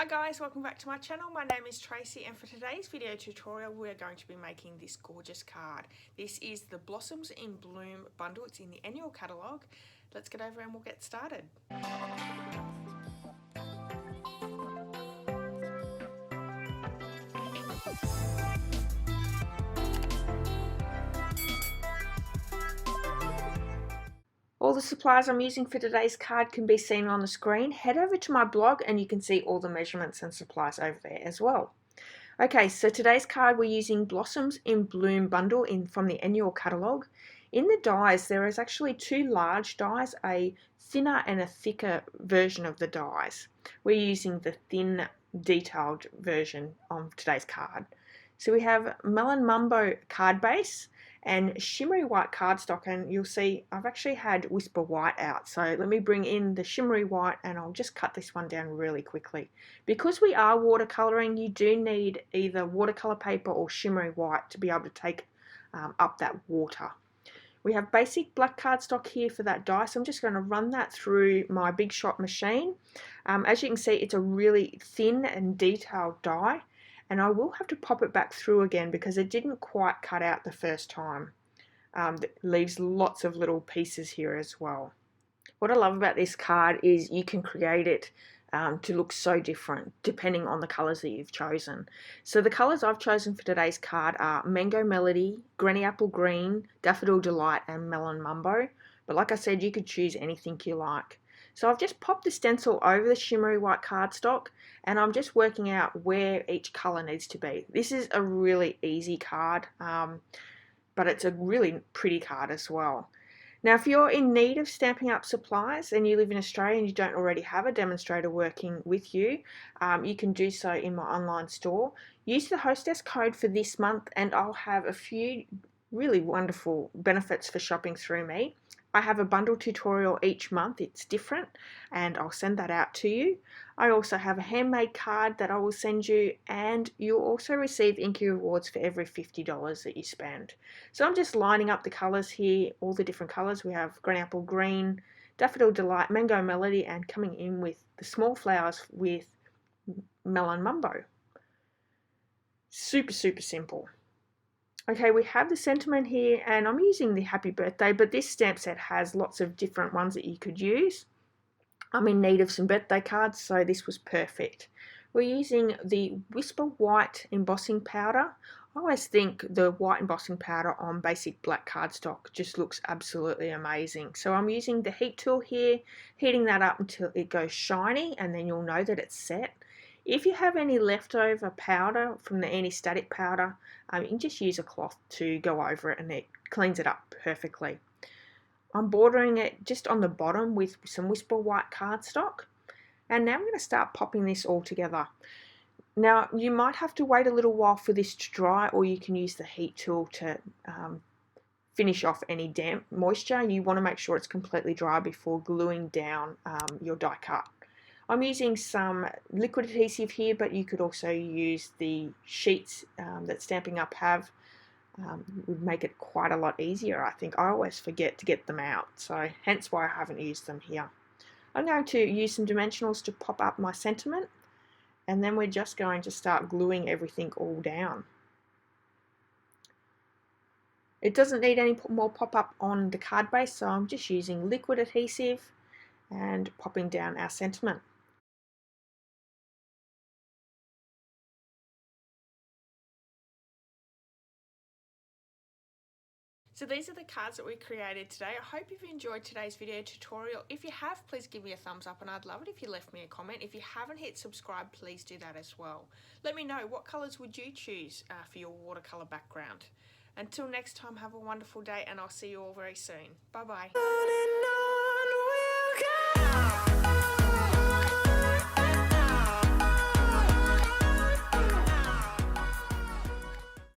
guys, welcome back to my channel. My name is Tracy and for today's video tutorial we're going to be making this gorgeous card. This is the Blossoms in Bloom bundle. It's in the annual catalogue. Let's get over and we'll get started. All the supplies I'm using for today's card can be seen on the screen. Head over to my blog and you can see all the measurements and supplies over there as well. Okay, so today's card we're using Blossoms in Bloom bundle from the annual catalogue. In the dies there is actually two large dies, a thinner and a thicker version of the dies. We're using the thin detailed version of today's card. So we have Melon Mumbo card base and shimmery white cardstock, and you'll see I've actually had Whisper White out, so let me bring in the shimmery white and I'll just cut this one down really quickly. Because we are watercolouring, you do need either watercolour paper or shimmery white to be able to take up that water. We have basic black cardstock here for that die, so I'm just going to run that through my Big Shot machine. As you can see, it's a really thin and detailed die, and I will have to pop it back through again because it didn't quite cut out the first time. It leaves lots of little pieces here as well. What I love about this card is you can create it to look so different depending on the colours that you've chosen. So the colours I've chosen for today's card are Mango Melody, Granny Apple Green, Daffodil Delight and Melon Mumbo. But like I said, you could choose anything you like. So I've just popped the stencil over the shimmery white cardstock and I'm just working out where each colour needs to be. This is a really easy card, but it's a really pretty card as well. Now if you're in need of Stampin' Up supplies and you live in Australia and you don't already have a demonstrator working with you, you can do so in my online store. Use the hostess code for this month and I'll have a few really wonderful benefits for shopping through me. I have a bundle tutorial each month, it's different, and I'll send that out to you. I also have a handmade card that I will send you, and you'll also receive Inky rewards for every $50 that you spend. So I'm just lining up the colours here, all the different colours. We have Granny Apple Green, Daffodil Delight, Mango Melody, and coming in with the small flowers with Melon Mumbo. Super simple. Okay, we have the sentiment here and I'm using the happy birthday, but this stamp set has lots of different ones that you could use. I'm in need of some birthday cards, so this was perfect. We're using the Whisper White embossing powder. I always think the white embossing powder on basic black cardstock just looks absolutely amazing. So I'm using the heat tool here, heating that up until it goes shiny and then you'll know that it's set. If you have any leftover powder from the anti-static powder, you can just use a cloth to go over it and it cleans it up perfectly. I'm bordering it just on the bottom with some Whisper White cardstock. And now I'm going to start popping this all together. Now you might have to wait a little while for this to dry, or you can use the heat tool to finish off any damp moisture. You want to make sure it's completely dry before gluing down your die cut. I'm using some liquid adhesive here, but you could also use the sheets that Stampin' Up have. Would make it quite a lot easier, I think. I always forget to get them out, so hence why I haven't used them here. I'm going to use some dimensionals to pop up my sentiment, and then we're just going to start gluing everything all down. It doesn't need any more pop-up on the card base, so I'm just using liquid adhesive and popping down our sentiment. So these are the cards that we created today. I hope you've enjoyed today's video tutorial. If you have, please give me a thumbs up and I'd love it if you left me a comment. If you haven't hit subscribe, please do that as well. Let me know, what colours would you choose for your watercolour background? Until next time, have a wonderful day and I'll see you all very soon. Bye bye.